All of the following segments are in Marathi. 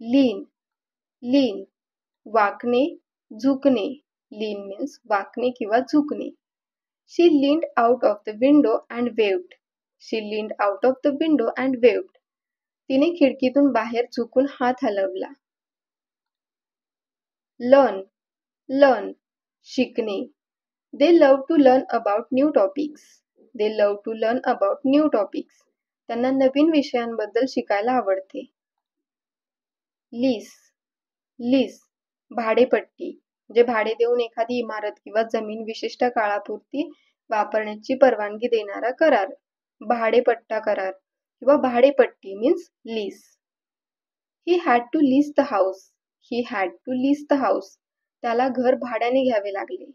लीन, लीन, वाकणे, झुकणे. लीन मीन्स वाकणे किंवा झुकणे. She leaned out of the window and waved. She leaned out of the window and waved. तिने खिडकीतून बाहेर झुकून हात हलवला. Learn, learn, शिकणे. They love to learn about new topics. They love to learn about new topics. त्यांना नवीन विषयांबद्दल शिकायला आवडते. Lease, lease, भाडेपट्टी, जे भाडे देऊन एखादी इमारत किंवा जमीन विशिष्ट काळापुरती वापरण्याची परवानगी देणारा करार. भाडेपट्टा करार किंवा भाडेपट्टी means lease. He had to lease the house. He had to lease the house. त्याला घर भाड्याने घ्यावे लागले.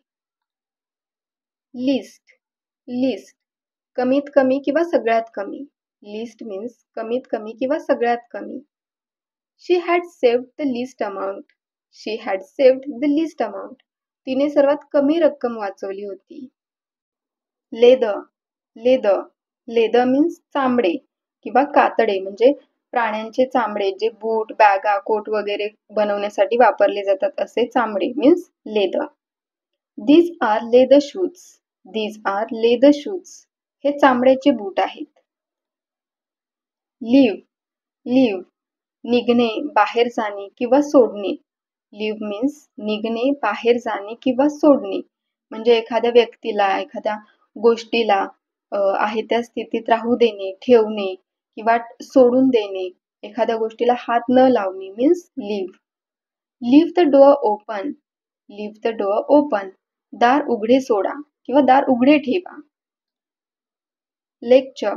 लिस्ट, लिस्ट, कमीत कमी किंवा सगळ्यात कमी. लिस्ट मीन्स कमीत कमी किंवा सगळ्यात कमी. She had saved the least amount. She had saved the least amount. तिने सर्वात कमी रक्कम वाचवली होती. लेदर, लेदर, लेदर मीन्स चामडे किंवा कातडे म्हणजे प्राण्यांचे चामडे जे बूट, बॅगा, कोट वगैरे बनवण्यासाठी वापरले जातात असे चामडे means leather. These are leather shoes. These are leather shoes. हे चामड्याचे बूट आहेत. Leave, leave, निघणे, बाहेर जाणे किंवा सोडणे. Leave means निघणे, बाहेर जाणे किंवा सोडणे. म्हणजे एखाद्या व्यक्तीला, एखाद्या गोष्टीला आहे त्या स्थितीत राहू देणे, ठेवणे किंवा सोडून देणे. एखाद्या गोष्टीला हात न लावणे means leave. Leave the door open. Leave the door open. दार उघडे सोडा किंवा दार उघडे ठेवा. लेक्चर,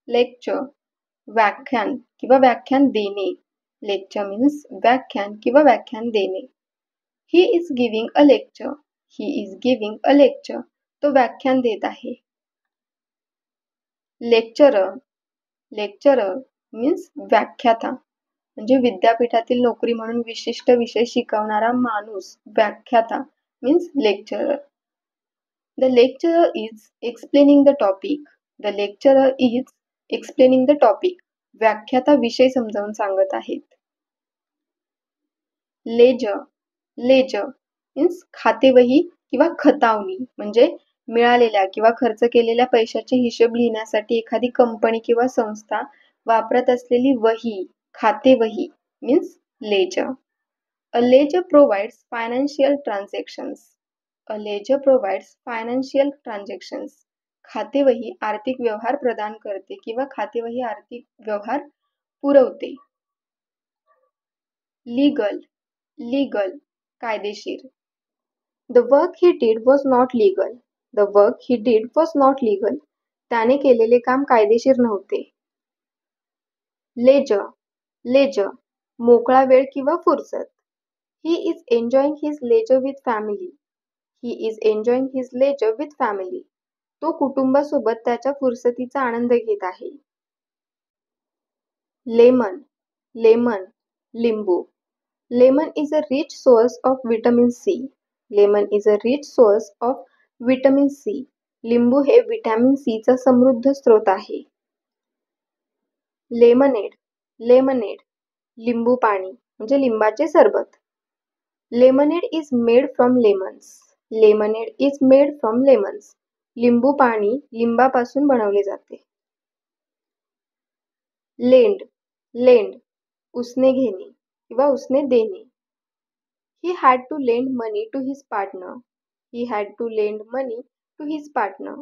लेक्चर, व्याख्यान किंवा व्याख्यान देणे. लेक्चर मीन्स व्याख्यान किंवा व्याख्यान देणे. He is giving a lecture. He is giving a lecture. तो व्याख्यान देत आहे. लेक्चरर, लेक्चरर मीन्स व्याख्याता म्हणजे विद्यापीठातील नोकरी म्हणून विशिष्ट विषय शिकवणारा माणूस. व्याख्याता means lecturer. The lecturer is explaining the topic. The lecturer is explaining the topic. व्याख्याता विषय समजावून सांगत आहेत. Ledger, ledger means खातेवही किंवा खतावणी म्हणजे मिळालेल्या किंवा खर्च केलेल्या पैशाचे हिशोब लिहिण्यासाठी एखादी कंपनी किंवा संस्था वापरत असलेली वही, खातेवही means ledger. A ledger provides financial transactions. A ledger provides financial transactions. खातेवही आर्थिक व्यवहार प्रदान करते किंवा खातेवही आर्थिक व्यवहार पुरवते. Legal, legal, कायदेशीर. The work he did was not legal. The work he did was not legal. त्याने केलेले काम कायदेशीर नव्हते. Leisure, leisure, मोकळा वेळ किंवा फुरसत. He is enjoying his leisure with family. He is enjoying his leisure with family. तो कुटुंबासोबत त्याच्या फुरसतीचा आनंद घेत आहे. Lemon, lemon, लिंबू. Lemon is a rich source of vitamin C. Lemon is a rich source of vitamin C. लिंबू हे विटॅमिन सी चा समृद्ध स्रोत आहे. Lemonade, lemonade, लिंबू पाणी म्हणजे लिंबाचे सरबत. Lemonade is made from lemons. Lemonade is made from lemons. लिंबू पाणी लिंबापासून बनवले जाते. Lend, lend, उसने घेणे किंवा उसने देणे. He had to lend money to his partner. He had to lend money to his partner.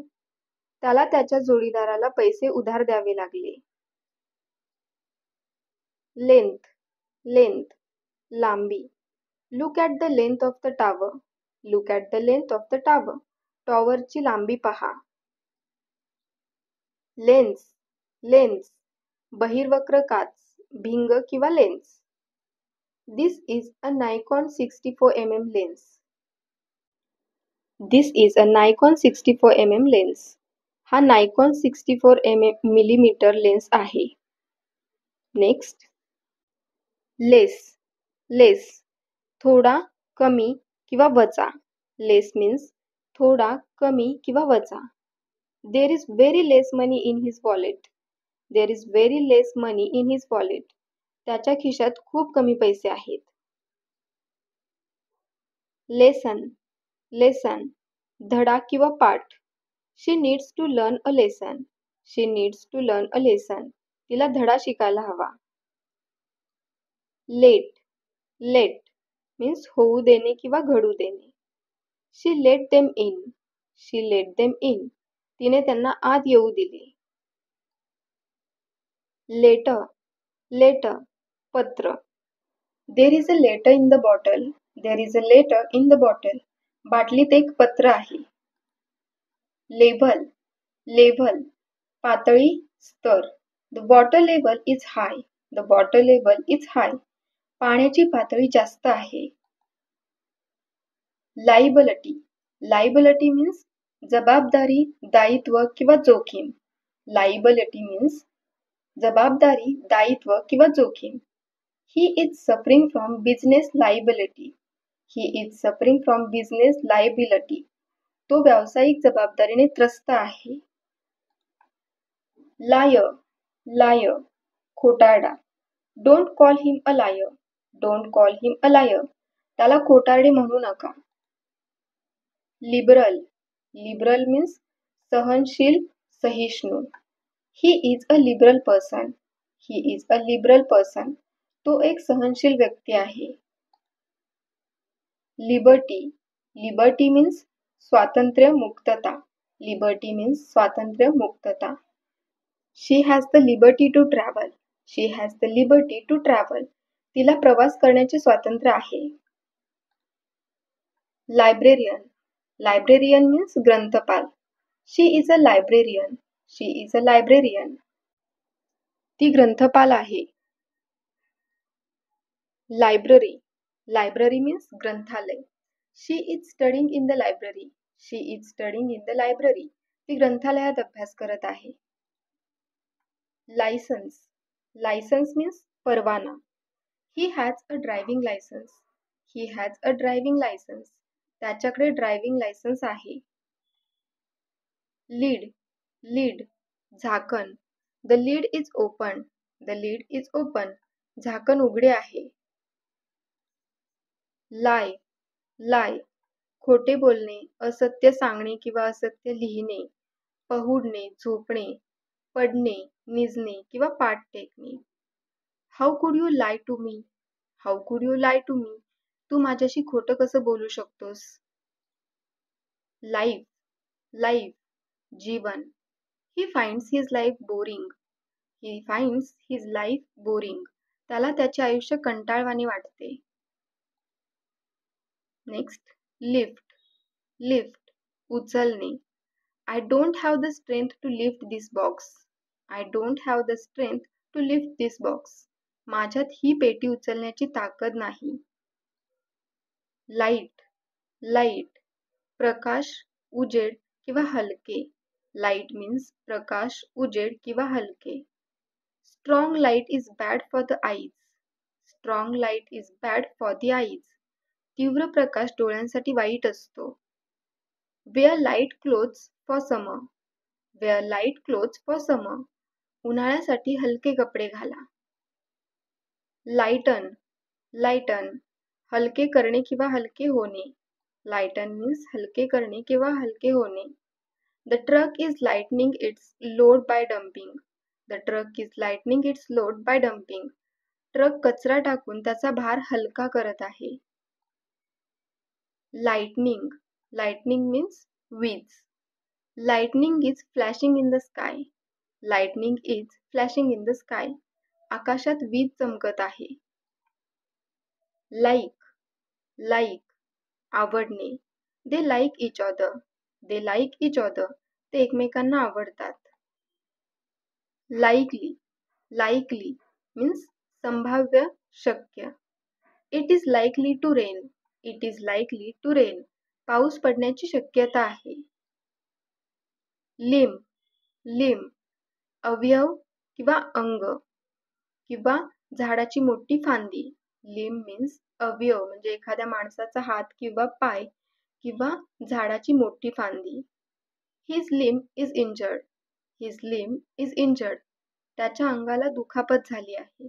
त्याला त्याच्या जोडीदाराला पैसे उधार द्यावे लागले. Length, length, लांबी. Look at the length of the tower. Look at the length of the tower. टॉवरची लांबी पहा. Lens, lens, बहिर्वक्र काच, भिंग किंवा lens. This is a Nikon 64mm lens. This is a Nikon 64mm lens. हा Nikon 64mm लेन्स आहे. नेक्स्ट. Less, less, थोडा, कमी किंवा वजा. Less means थोडा, कमी किंवा वजा. There is very less money in his wallet. There is very less money in his wallet. त्याच्या खिशात खूप कमी पैसे आहेत. लेसन लेसन धडा किंवा पाठ. She needs to learn a lesson. She needs to learn a lesson. तिला धडा शिकायला हवा. लेट लेट मीन्स होऊ देणे किंवा घडू देणे. She let them in. She let them in. तिने त्यांना आत येऊ दिले. लेटर लेटर पत्र. There is a letter in the bottle. There is a letter in the bottle. बाटलीत एक पत्र आहे. लेव्हल लेव्हल पातळी स्तर. The water level is high. The water level is high. पाण्याची पातळी जास्त आहे. लायबिलिटी लायबिलिटी मीन्स जबाबदारी, दायित्व किंवा जोखीम. लायबिलिटी मीन्स जबाबदारी, दायित्व किंवा जोखीम. He is suffering from business liability. He is suffering from business liability. तो व्यावसायिक जबाबदारीने त्रस्त आहे. Liar liar खोटारडा. Don't call him a liar. Don't call him a liar. त्याला खोटारडे म्हणू नका. Liberal liberal means सहनशील, सहिष्णू. He is a liberal person. He is a liberal person. तो एक सहनशील व्यक्ती आहे. लिबर्टी लिबर्टी मीन्स स्वातंत्र्य, मुक्तता. लिबर्टी मीन्स स्वातंत्र्य, मुक्तता. She has the liberty to travel. She has the liberty to travel. तिला प्रवास करण्याचे स्वातंत्र्य आहे. लायब्रेरियन लायब्रेरियन मीन्स ग्रंथपाल. She is a librarian. She is a librarian. ती ग्रंथपाल आहे. लायब्ररी लायब्ररी मीन्स ग्रंथालय. She is studying in the library. She is studying in the library. ती ग्रंथालयात अभ्यास करत आहे. लायसन्स लायसन्स मीन्स परवाना. He has a driving licence. He has a driving licence. त्याच्याकडे ड्रायव्हिंग लायसन्स आहे. लीड लीड झाकण. The lead is open. The lead is open. झाकण उघडे आहे. लाय लाय खोटे बोलणे, असत्य सांगणे किंवा असत्य लिहिणे, पहुडणे, झोपणे, पडणे, निजणे किंवा पाठ टेकणे. How could you lie to me. How could you lie to me. तू माझ्याशी खोटं कसं बोलू शकतोस. लाईफ लाईफ जीवन. He finds his life boring. He finds his life boring. त्याला त्याचे आयुष्य कंटाळवाणे वाटते. नेक्स्ट लिफ्ट लिफ्ट उचलणे. I don't have the strength to lift this box. I don't have the strength to lift this box. माझ्यात ही पेटी उचलण्याची ताकद नाही. लाईट लाईट प्रकाश, उजेड किंवा हलके. लाईट मीन्स प्रकाश, उजेड किंवा हलके. Strong light is bad for the eyes. Strong light is bad for the eyes. तीव्र प्रकाश डोळ्यांसाठी वाईट असतो. Wear light clothes for summer. Wear light clothes for summer. उन्हाळ्यासाठी हलके कपडे घाला. लाइटन लाइटन हलके करणे किंवा हलके होणे. लाइटन मीन्स हलके करणे किंवा हलके होणे. The truck is lightening its load by dumping. The truck is lightening its load by dumping. Truck कचरा टाकून त्याचा भार हलका करत आहे. लाइटनिंग लाइटनिंग मीन्स वीज. Lightning is flashing in the sky. Lightning is flashing in the sky. आकाशात वीज चमकत आहे. लाईक लाईक आवडणे. They like each other. They like each other. ते एकमेकांना आवडतात. लाईकली लाईकली मीन्स संभाव्य, शक्य. It is likely to rain. It is likely to rain. पाऊस पडण्याची शक्यता आहे. लिम लिम अवयव किंवा अंग किंवा झाडाची मोठी फांदी. लिम मीन्स अवयव म्हणजे एखाद्या माणसाचा हात किंवा पाय किंवा झाडाची मोठी फांदी. हिज लिम इज इंजर्ड. हिज लिम इज इंजर्ड. त्याच्या अंगाला दुखापत झाली आहे.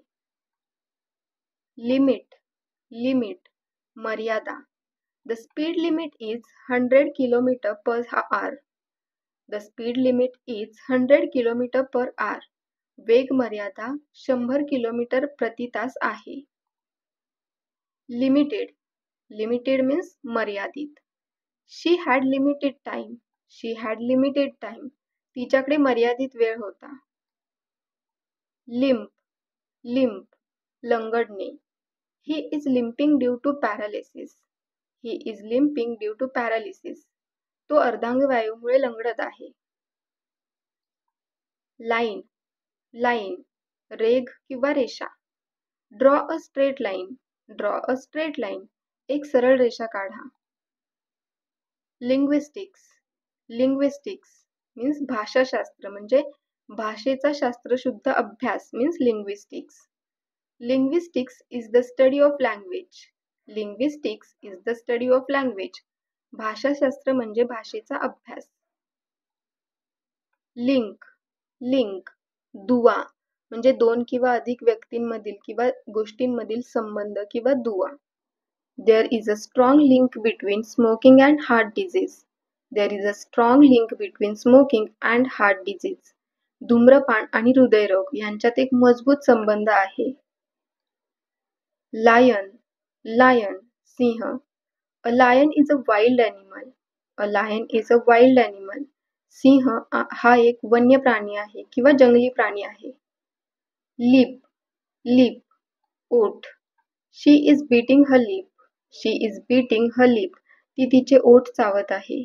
लिमिट, लिमिट, मर्यादा. The speed limit is 100 km per hour. The speed limit is 100 km per hour. वेग मर्यादा 100 किलोमीटर प्रति तास आहे. Limited, limited means मर्यादित. She had limited time. She had limited time. तिच्याकडे मर्यादित वेळ होता. Limp, limp, लंगडणे. He is limping due to paralysis. He is limping due to paralysis. तो अर्धांगवायूमुळे लंगडत आहे. Line, line, रेघ किंवा रेषा. Draw a straight line. Draw a straight line. एक सरळ रेषा काढा. Linguistics, linguistics means भाषाशास्त्र म्हणजे भाषेचा शास्त्रशुद्ध अभ्यास means linguistics. Linguistics is the study of language. Linguistics is the study of language. भाषाशास्त्र म्हणजे भाषेचा अभ्यास. Link, link, दुवा म्हणजे दोन किंवा अधिक व्यक्तींमधील किंवा गोष्टींमधील संबंध किंवा दुवा. There is a strong link between smoking and heart disease. There is a strong link between smoking and heart disease. धूम्रपान आणि हृदयरोग यांच्यात एक मजबूत संबंध आहे. Lion, lion, Singh. A lion is a wild animal. A lion is a wild animal. सिंह हा एक वन्य प्राणी आहे किंवा जंगली प्राणी आहे. Lip, lip, ओठ. She is beating her lip. She is beating her lip. ती तिचे ओठ चावत आहे.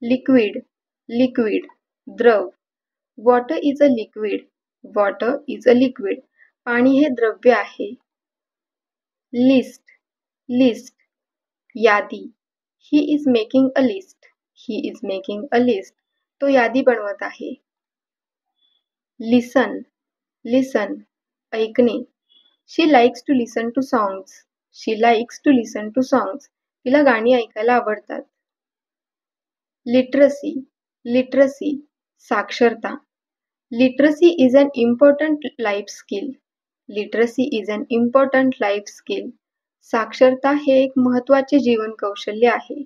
Liquid, liquid, द्रव. Water is a liquid. Water is a liquid. पाणी हे द्रव्य आहे. List, list, यादी. He is making a list. He is making a list. तो यादी बनवत आहे. Listen, listen, ऐकणे. She likes to listen to songs. She likes to listen to songs. तिला गाणी ऐकायला आवडतात. Literacy, literacy, साक्षरता. Literacy is an important life skill. Literacy is an important life skill. साक्षरता हे एक महत्त्वाचे जीवन कौशल्य आहे.